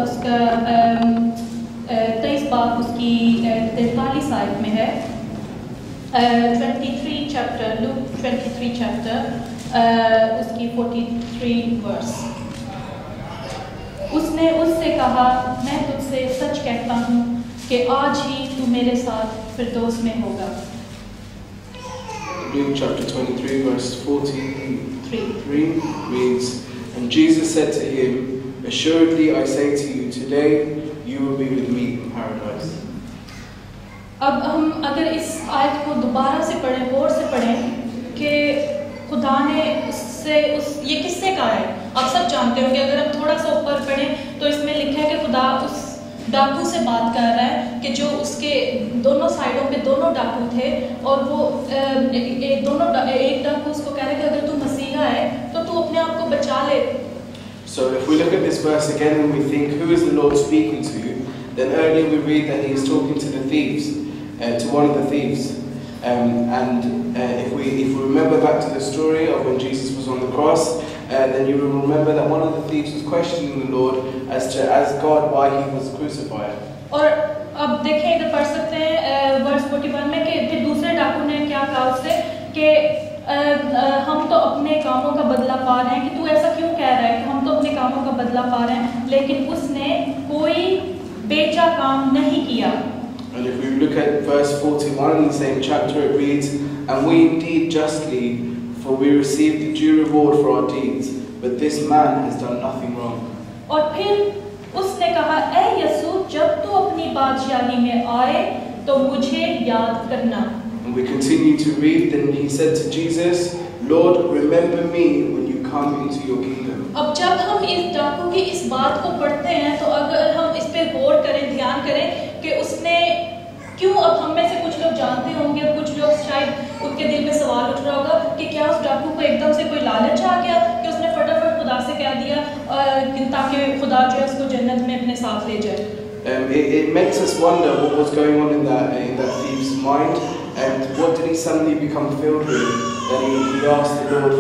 उसका 23 बाब उसकी 43 आयत में है। 23 चैप्टर, लूक 23 चैप्टर उसकी 43 वर्स। उसने उससे कहा, मैं तुझसे सच कहता हूँ कि आज ही तू मेरे साथ फिरदौस में होगा। Luke chapter 23 verse 43 reads, And Jesus said to him, Assuredly I say to you, today you will be with me in paradise. अब हम अगर इस आयत को दोबारा से पढ़ें, गौर से पढ़ें कि खुदा ने ये किससे कहा है। आप सब जानते हो कि अगर हम थोड़ा सा ऊपर पढ़ें तो इसमें लिखा है कि खुदा उस डाकू से बात कर रहा है कि जो उसके दोनों साइडों पे दोनों डाकू थे, और वो एक डाकू उसको कह रहा है कि अगर तू मसीहा है तो तू अपने आप को बचा ले। So if we look at this verse again and we think, who is the Lord speaking to? Then earlier we read that he is talking to the thieves, to one of the thieves. If we remember back to the story of when Jesus was on the cross, then you will remember that one of the thieves was questioning the Lord as God why he was crucified. और अब देखें, इधर पढ़ सकते हैं verse 41 में कि फिर दूसरे डाकू ने क्या कहा उससे कि हम तो अपने कामों का बदला पा रहे हैं, कि तू ऐसा क्यों कह रहा है कि हम तो अपने कामों का बदला पा रहे हैं, लेकिन उसने कोई बेचा काम नहीं किया। And if we look at verse 41 in the same chapter, it reads, And we indeed justly, for we received the due reward for our deeds, but this man has done nothing wrong. और फिर उसने कहा, ऐ यीशु, जब तू अपनी बादशाही में आए तो मुझे याद करना। And we continue to read, then he said to Jesus, Lord, remember me when you come into your kingdom. अब जब हम इस डाकू की इस बात को पढ़ते हैं तो अगर हम इस पे गौर करें, ध्यान करें कि उसने क्यों, अब हम में से कुछ लोग जानते होंगे, कुछ लोग शायद उनके दिल में सवाल उठ रहा होगा कि क्या उस डाकू को एकदम से कोई लालच आ गया कि उसने फटाफट खुदा से कह दिया ताकि खुदा जो है उसको जन्नत में अपने साथ ले जाए। It makes us wonder what was going on in that thief's mind, and what did he suddenly become filled with that he asked the Lord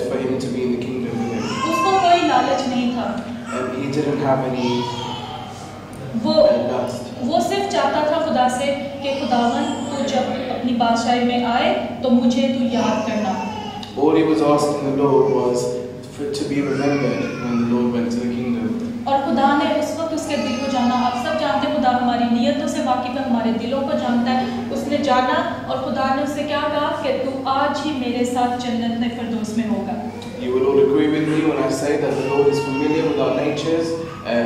for him to be in the kingdom with him. उसको कोई लालच नहीं था। He didn't have any lust. वो सिर्फ चाहता था खुदा से कि खुदावन तू जब अपनी बादशाही में आए तो मुझे तू याद करना। All he was asking the Lord was to be remembered when the Lord went to the kingdom. और खुदा ने उस वक्त उसके दिल को जाना। आप सब जानते हैं खुदा हमारी नियतों से वाकिफ है, हमारे दिलों को जानता है। उसने जाना और खुदा ने उससे क्या कहा कि तू आज ही मेरे साथ जन्नत में फिरदौस में होगा। You will all agree with me when I say that the Lord is familiar with our natures,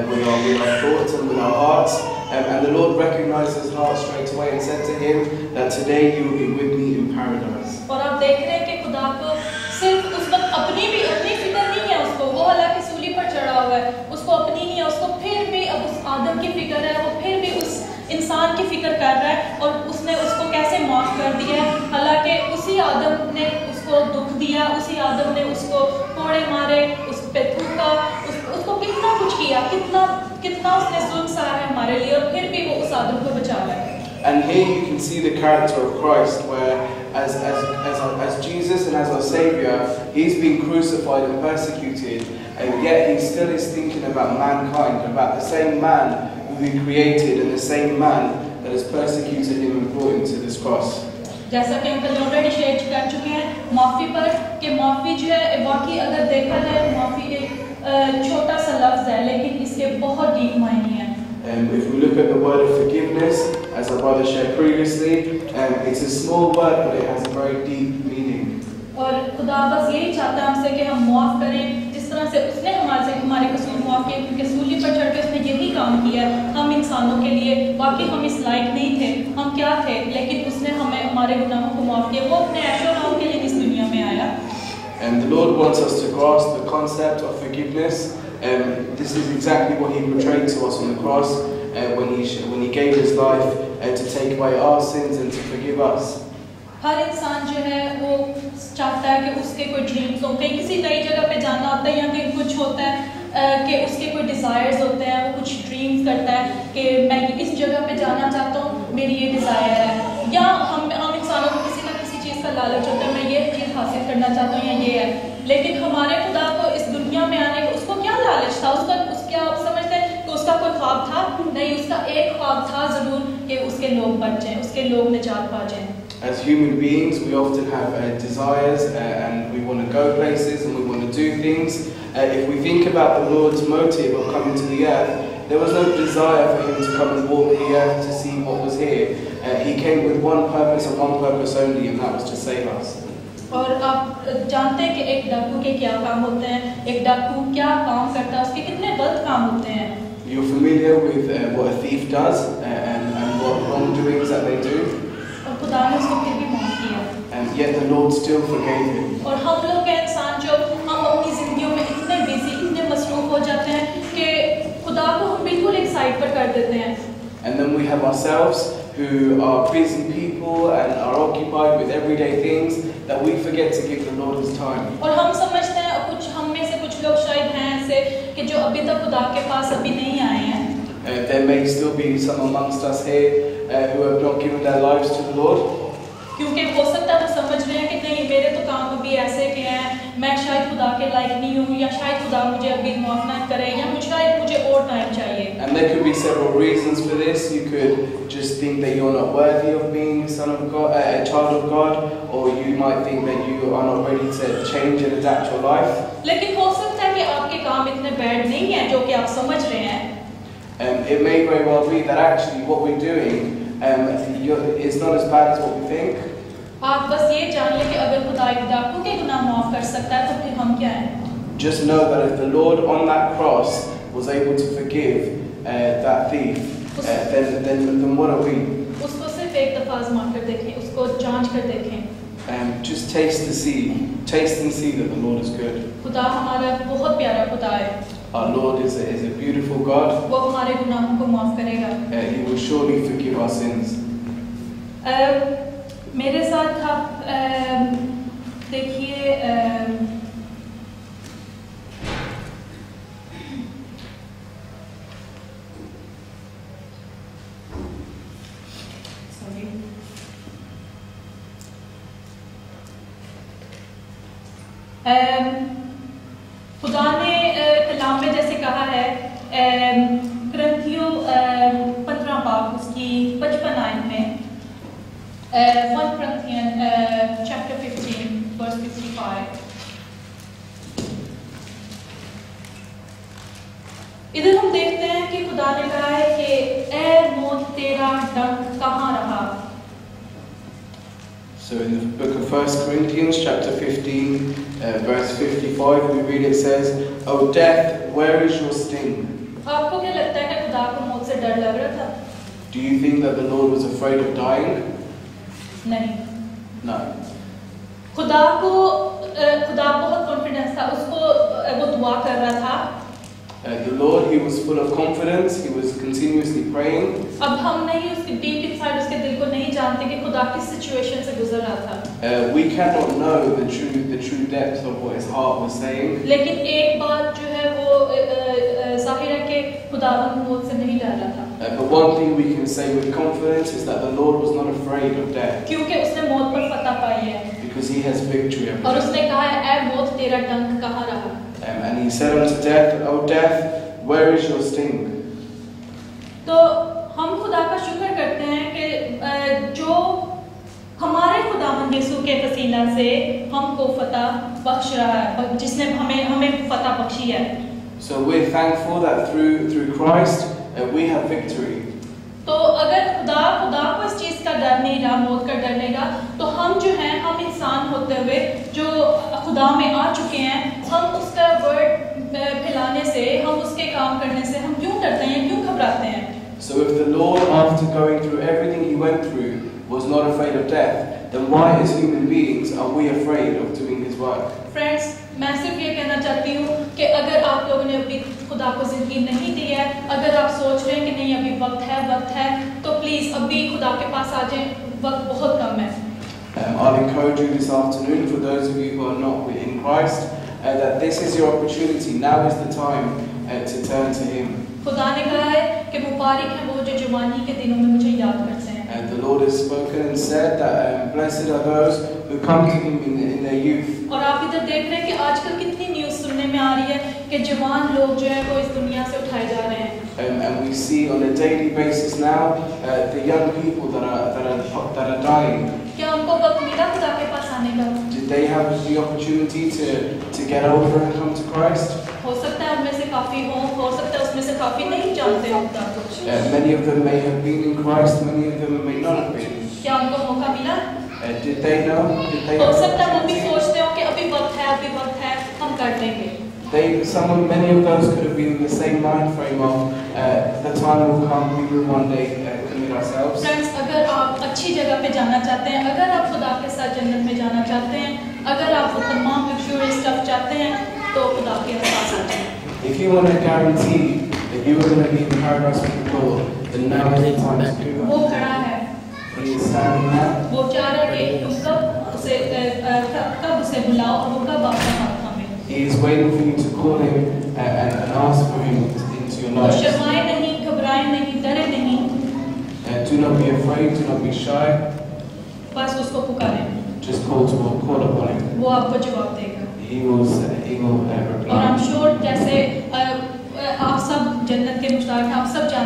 with our thoughts and with our hearts, and the Lord recognized his heart straight away and said to him that today you will be with me in paradise. और आप देख रहे हैं कि खुदा को सिर्फ उस वक्त अपनी फिक्र नहीं है उसको, वो हालांकि सूली पर चढ़ा हुआ है, उसको अपनी नहीं है, उसको फिर भी अब उस आदम की फिक्र है, वो फिर भी उस इंसान की फिक्र कर रहा है और उसने उसको कैसे माफ कर दिया है। हालांकि उसी आदम ने उसको दुख दिया, उसी आदम ने उसको कोड़े मारे, उस पे थूका, उसको कितना कुछ किया, कितना उसने जुल्म सहा है हमारे लिए, और फिर भी वो उस आदम को बचा रहा है। And here you can see the character of Christ, where as Jesus and as our Savior, he's been crucified and persecuted, and yet he still is thinking about mankind, about the same man who he created and the same man that has persecuted him and brought him to this cross. जैसा कि uncle already share कर चुके हैं माफ़ी पर, कि माफ़ी जो है वाकई अगर देखा जाए माफ़ी एक छोटा सा लफ्ज़ है लेकिन इसके बहुत डीप मायने हैं। If we look at the word of forgiveness, as our brother shared previously, it's a small word but it has a very deep meaning. और खुदा बस यही चाहता है हमसे कि हम माफ़ करें, जिस तरह से उसने हमारे कसूर माफ़ किए, क्योंकि सूली पर चढ़ के उसने यही काम किया। हम इंसानों के लिए वाकई हम इस लायक नहीं थे, हम क्या थे, लेकिन उसने हमें हमारे गुनाहों को माफ़ किया। वो अपने ऐशो आराम के लिए इस दुनिया में आया। And the Lord wants us to grasp the concept of forgiveness. This is exactly what he portrayed to us on the cross when he gave his life to take away our sins and to forgive us. हर इंसान जो है वो चाहता है कि उसके कोई dreams हो, कहीं किसी नई जगह पे जाना होता है या कहीं कुछ होता है कि उसके कोई डिज़ायर्स होते हैं, वो कुछ ड्रीम्स करता है कि मैं इस जगह पे जाना चाहता हूँ, मेरी ये डिज़ायर है। या हम इंसानों को किसी ना किसी चीज़ का लालच होता है, मैं ये चीज़ हासिल करना चाहता हूँ या ये है। लेकिन हमारे खुदा को इस दुनिया में आने का उसको क्या लालच था, उसका आप समझते हैं कि उसका कोई ख्वाब था नहीं, उसका एक ख्वाब था जरूर कि उसके लोग बच जाएं, उसके लोग निजात पा जाएं। As human beings, we often have desires and we want to go places and we want to do things. If we think about the Lord's motive of coming to the earth, there was no desire for him to come and walk the earth to see what was here. He came with one purpose and one purpose only, and that was to save us. और आप जानते हैं कि एक डाकू के क्या काम होते हैं, एक डाकू क्या काम करता है, उसके कितने गलत काम होते हैं। You're familiar with what a thief does and what wrongdoings that they do. और खुदा ने उसको फिर भी माफ किया। And yet the Lord still forgave him. और हम लोग के इंसान जो हम अपनी जिंदगियों में इतने बिजी, इतने मसरूफ हो जाते हैं कि खुदा को हम बिल्कुल एक साइड पर कर देते हैं। And then we have ourselves who are busy people and are occupied with everyday things that we forget to give the Lord his time. और हम समझते हैं, कुछ हम में से कुछ लोग शायद हैं ऐसे कि जो अभी तक खुदा के पास अभी नहीं आए हैं। There may still be some amongst us here who have not given their lives to the Lord. क्योंकि हो सकता है वो समझ रहे हैं कि नहीं मेरे तो काम अभी ऐसे के हैं, मैं शायद खुदा के लायक नहीं हूँ, या शायद खुदा मुझे अभी माफ ना करे, या शायद मुझे और टाइम चाहिए। And there could be several reasons for this. You could just think that you're not worthy of being a son of God, a child of God, or you might think that you are not ready to change and adapt your life. लेकिन हो सकता है कि आपके काम इतने bad नहीं हैं जो कि आप समझ रहे हैं। It may very well be that actually what we're doing is not as bad as what we think. आप बस ये जान लें कि अगर खुदा एक डाकू के गुनाह माफ कर सकता है तो फिर हम क्या हैं? Just know that if the Lord on that cross was able to forgive that thief, then what are we? उसको सिर्फ एक दफा आज़मा कर देखें, उसको जांच कर देखें। Just taste and see that the Lord is good. खुदा हमारा बहुत प्यारा खुदा है। Our Lord is a beautiful God. वो हमारे गुनाहों को माफ करेगा। He will surely forgive our sins. मेरे साथ आप देखिए खुदा ने कलाम में जैसे कहा है करंथियों 15 बाब उसकी 55 आयत में 1 Corinthians chapter 15 verse 55 इधर हम देखते हैं कि खुदा ने कहा है कि ए मौत तेरा डंक कहाँ रहा। So in the book of 1 Corinthians chapter 15 verse 55 we read it says, "O death, where is your sting?" आपको क्या लगता है कि खुदा को मौत से डर लग रहा था? Do you think that the Lord was afraid of dying? नहीं। No. खुदा बहुत कॉन्फिडेंस था, उसको वो दुआ कर रहा था। The Lord, he was full of confidence. He was continuously praying. अब हम नहीं उसके डीप इनसाइड उसके दिल को नहीं जानते कि खुदा किस सिचुएशन से गुजर रहा था। We cannot know the true depth of what his heart was saying. लेकिन एक बात जो है वो जाहिर है कि खुदा मौत से नहीं डर रहा था। But one thing we can say with confidence is that the Lord was not afraid of death. क्योंकि उसने मौत पर फतह पाई है। Because he has victory over और death. उसने कहा है ऐ मौत तेरा डंक कहाँ रहा। And he said unto death, "O death, where is your sting?" तो हम खुदा का शुक्र करते हैं कि जो हमारे खुदावंद यीशु के वसीला से हमको फतह बख्श रहा है, जिसने हमें फतह बख्शी है। So we're thankful that through Christ we have victory. तो अगर खुदा को इस चीज़ का डर नहीं रहा, मौत का डर नहीं रहा, तो हम जो हैं, हम इंसान होते हुए जो खुदा में आ चुके हैं, हम उसका वर्ड फैलाने से, हम उसके काम करने से हम क्यों डरते हैं, क्यों घबराते हैं? So if the Lord, after going through everything he went through, was not afraid of death, then why as human beings are we afraid of doing his work? Friends, मैं सिर्फ ये कहना चाहती हूँ कि अगर आप लोगों ने अभी खुदा को जिंदगी नहीं दी है, अगर आप सोच रहे हैं कि नहीं अभी वक्त है, तो प्लीज अभी खुदा के पास आ जाएं, वक्त बहुत कम है। I'll encourage you this afternoon, for those of you who are not in Christ, that this is your opportunity. Now is the time to turn to him. खुदा ने कहा है कि मुबारक है वो जो जवानी के दिनों में मुझे याद करते हैं। And the Lord has spoken and said that blessed are those who come to him in their youth. और आप इधर देख रहे हैं कि आजकल कितनी न्यूज़ सुनने में आ रही है कि जवान लोग जो है वो इस दुनिया से उठाए जा रहे हैं। we see on a daily basis now the young people that are dying. क्या उनको वक्त मिला खुदा के पास आने का? Did they have the opportunity to get over and come to Christ? हो सकता है उनमें से काफी हो सकता है उसमें से काफी नहीं जानते खुदा को। Many of them may have been in Christ, many of them may not have been. क्या उनको मौका मिला? Did they know? Did they हो have सकता है वो भी opportunity? सोचते हो कि अभी वक्त है, हम कर लेंगे। Many of those could have been in the same mind frame of the time will come, we will one day commit ourselves. Friends, अगर आप अच्छी जगह पे जाना चाहते हैं, अगर आप खुदा के साथ जन्नत में जाना चाहते हैं, अगर आप वो तमाम लग्जूरियस स्टफ चाहते हैं, तो खुदा के पास आ जाएं। If you want to guarantee that you are going to be in paradise with the Lord, then now is the time to do वो that. खड़ा है, He is standing there. वो चाह रहा है कि तुम कब उसे बुलाओ और वो कब आपका हाथ थामे। He is waiting for you to call him and ask for him into your वो life. शर्माए नहीं, घबराए नहीं, डरे नहीं, Do not be afraid, do not be shy. बस उसको पुकारें, Just call upon him. वो आपको जवाब देगा। He will और reply. I'm sure जैसे आप सब जन्नत के मुश्ताक हैं, आप सब जानते हैं